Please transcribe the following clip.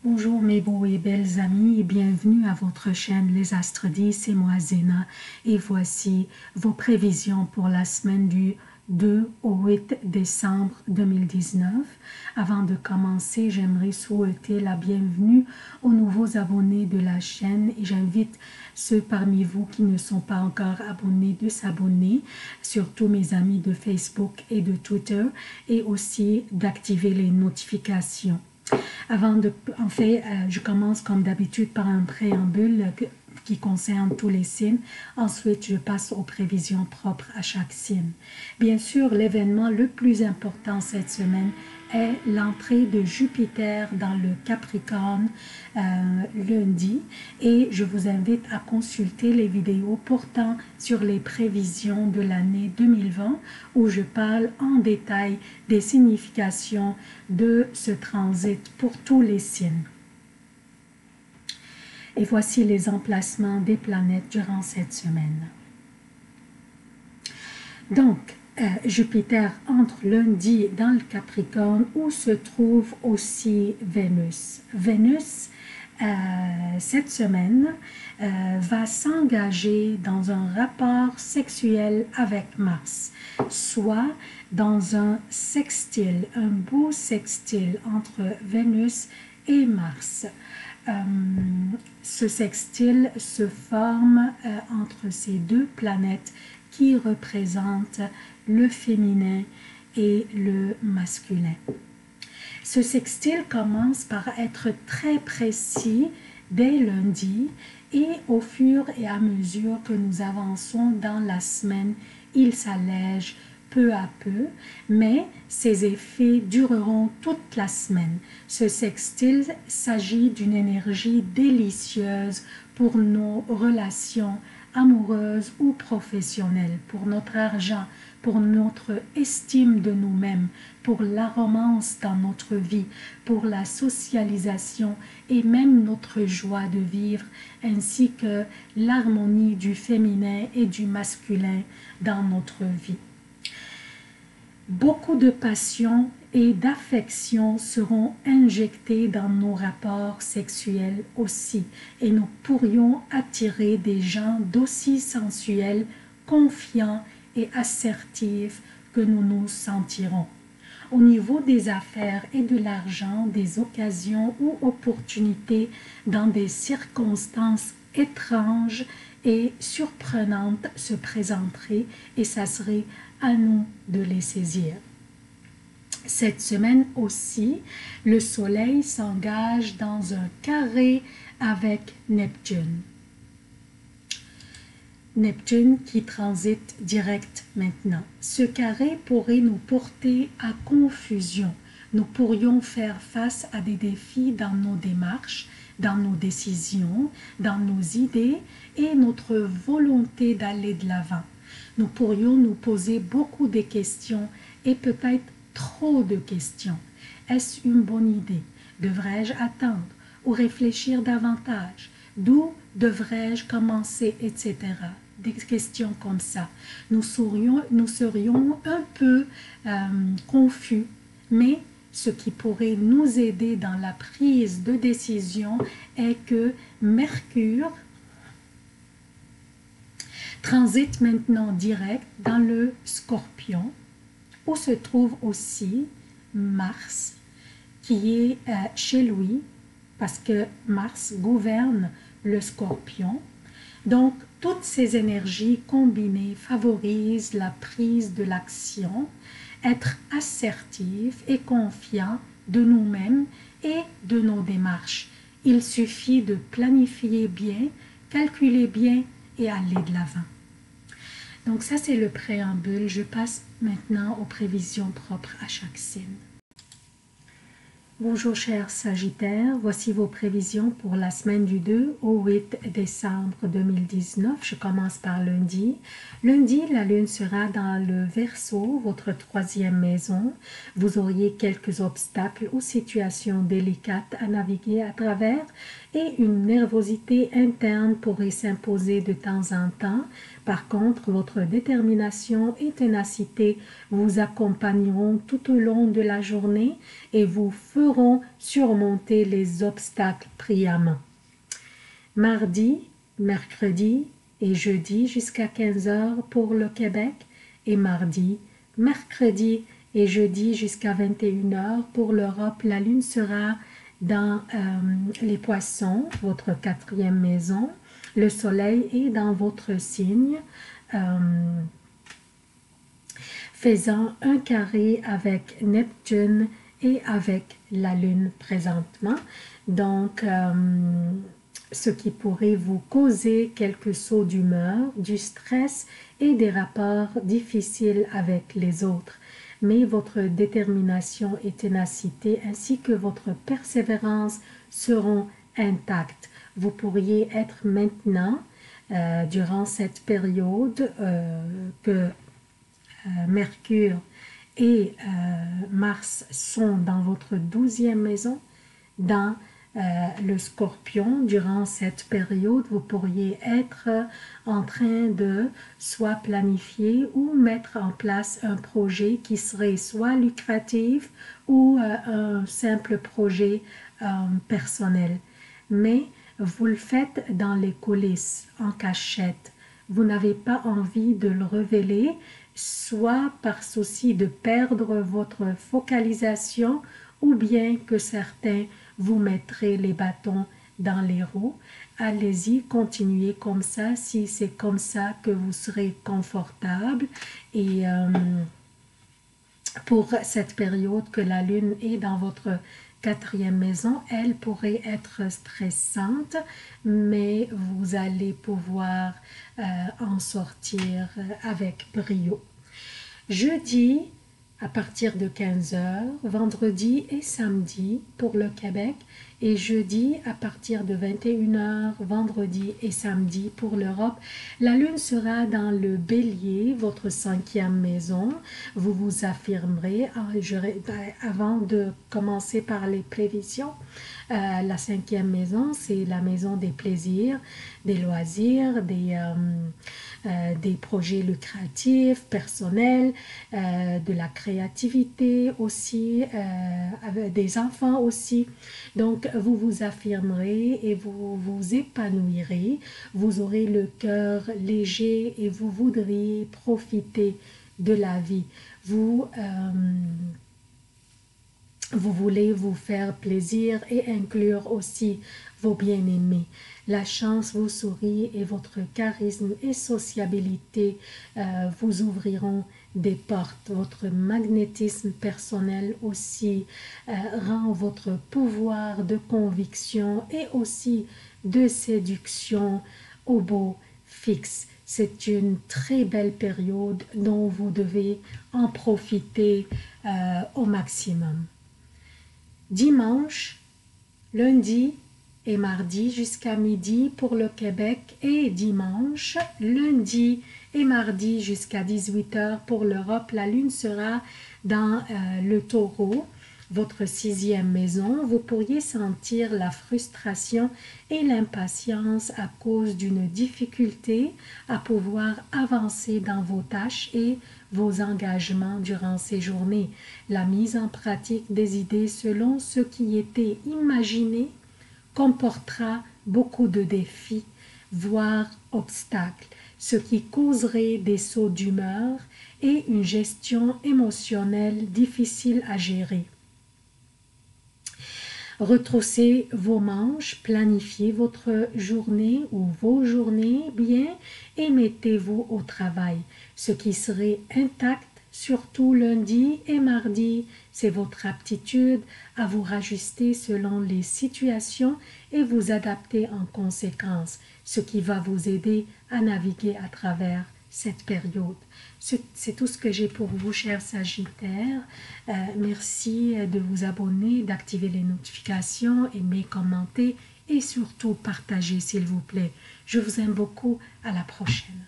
Bonjour mes beaux et belles amis et bienvenue à votre chaîne Les Astres 10, c'est moi Zéna et voici vos prévisions pour la semaine du 2 au 8 décembre 2019. Avant de commencer, j'aimerais souhaiter la bienvenue aux nouveaux abonnés de la chaîne et j'invite ceux parmi vous qui ne sont pas encore abonnés de s'abonner, surtout mes amis de Facebook et de Twitter, et aussi d'activer les notifications. Je commence comme d'habitude par un préambule qui concerne tous les signes. Ensuite, je passe aux prévisions propres à chaque signe. Bien sûr, l'événement le plus important cette semaine est l'entrée de Jupiter dans le Capricorne lundi et je vous invite à consulter les vidéos portant sur les prévisions de l'année 2020 où je parle en détail des significations de ce transit pour tous les signes. Et voici les emplacements des planètes durant cette semaine. Donc, Jupiter entre lundi dans le Capricorne où se trouve aussi Vénus. Vénus, cette semaine, va s'engager dans un rapport sexuel avec Mars, soit dans un sextile, un beau sextile entre Vénus et Mars. Ce sextile se forme entre ces deux planètes qui représentent le féminin et le masculin. Ce sextile commence par être très précis dès lundi et au fur et à mesure que nous avançons dans la semaine, il s'allège peu à peu, mais ces effets dureront toute la semaine. Ce sextile s'agit d'une énergie délicieuse pour nos relations amoureuses ou professionnelles, pour notre argent, pour notre estime de nous-mêmes, pour la romance dans notre vie, pour la socialisation et même notre joie de vivre, ainsi que l'harmonie du féminin et du masculin dans notre vie. Beaucoup de passion et d'affection seront injectés dans nos rapports sexuels aussi, et nous pourrions attirer des gens d'aussi sensuels, confiants et assertifs que nous nous sentirons. Au niveau des affaires et de l'argent, des occasions ou opportunités dans des circonstances étranges et surprenantes se présenteraient et ça serait à nous de les saisir. Cette semaine aussi, le Soleil s'engage dans un carré avec Neptune. Neptune qui transite direct maintenant. Ce carré pourrait nous porter à confusion. Nous pourrions faire face à des défis dans nos démarches, dans nos décisions, dans nos idées et notre volonté d'aller de l'avant. Nous pourrions nous poser beaucoup de questions et peut-être trop de questions. Est-ce une bonne idée? Devrais-je attendre ou réfléchir davantage? D'où devrais-je commencer, etc. Des questions comme ça. Nous serions un peu confus, mais ce qui pourrait nous aider dans la prise de décision est que Mercure transite maintenant direct dans le Scorpion, où se trouve aussi Mars, qui est chez lui, parce que Mars gouverne le Scorpion. Donc, toutes ces énergies combinées favorisent la prise de l'action, être assertif et confiant de nous-mêmes et de nos démarches. Il suffit de planifier bien, calculer bien et aller de l'avant. Donc ça, c'est le préambule. Je passe maintenant aux prévisions propres à chaque signe. Bonjour chers Sagittaires, voici vos prévisions pour la semaine du 2 au 8 décembre 2019. Je commence par lundi. Lundi, la lune sera dans le Verseau, votre troisième maison. Vous auriez quelques obstacles ou situations délicates à naviguer à travers et une nervosité interne pourrait s'imposer de temps en temps, Par contre, votre détermination et ténacité vous accompagneront tout au long de la journée et vous feront surmonter les obstacles brillamment. Mardi, mercredi et jeudi jusqu'à 15 heures pour le Québec et mardi, mercredi et jeudi jusqu'à 21 heures pour l'Europe. La lune sera dans les poissons, votre quatrième maison. Le soleil est dans votre signe, faisant un carré avec Neptune et avec la lune présentement. Donc, ce qui pourrait vous causer quelques sauts d'humeur, du stress et des rapports difficiles avec les autres. Mais votre détermination et ténacité ainsi que votre persévérance seront intactes. Vous pourriez être maintenant, durant cette période que Mercure et Mars sont dans votre 12e maison, dans le Scorpion. Durant cette période, vous pourriez être en train de soit planifier ou mettre en place un projet qui serait soit lucratif ou un simple projet personnel. Mais vous le faites dans les coulisses, en cachette. Vous n'avez pas envie de le révéler, soit par souci de perdre votre focalisation ou bien que certains vous mettrez les bâtons dans les roues. Allez-y, continuez comme ça si c'est comme ça que vous serez confortable. Et pour cette période que la lune est dans votre quatrième maison, elle pourrait être stressante, mais vous allez pouvoir en sortir avec brio. Jeudi, à partir de 15 heures, vendredi et samedi pour le Québec, et jeudi à partir de 21 heures, vendredi et samedi pour l'Europe. La lune sera dans le Bélier, votre 5e maison. Vous vous affirmerez, avant de commencer par les prévisions, la 5e maison, c'est la maison des plaisirs, des loisirs, des projets lucratifs, personnels, de la créativité aussi, des enfants aussi. Donc, vous vous affirmerez et vous vous épanouirez. Vous aurez le cœur léger et vous voudriez profiter de la vie. Vous voulez vous faire plaisir et inclure aussi vos bien-aimés. La chance vous sourit et votre charisme et sociabilité vous ouvriront des portes. Votre magnétisme personnel aussi rend votre pouvoir de conviction et aussi de séduction au beau fixe. C'est une très belle période dont vous devez en profiter au maximum. Dimanche, lundi et mardi jusqu'à midi pour le Québec et dimanche, lundi et mardi jusqu'à 18 heures pour l'Europe. La lune sera dans le Taureau, votre 6e maison. Vous pourriez sentir la frustration et l'impatience à cause d'une difficulté à pouvoir avancer dans vos tâches et vos engagements durant ces journées. La mise en pratique des idées selon ce qui était imaginé comportera beaucoup de défis, voire obstacles, ce qui causerait des sauts d'humeur et une gestion émotionnelle difficile à gérer. Retroussez vos manches, planifiez votre journée ou vos journées bien et mettez-vous au travail. Ce qui serait intact, surtout lundi et mardi, c'est votre aptitude à vous rajuster selon les situations et vous adapter en conséquence, ce qui va vous aider à naviguer à travers cette période. C'est tout ce que j'ai pour vous, chers Sagittaires. Merci de vous abonner, d'activer les notifications, aimer, commenter et surtout partager, s'il vous plaît. Je vous aime beaucoup. À la prochaine.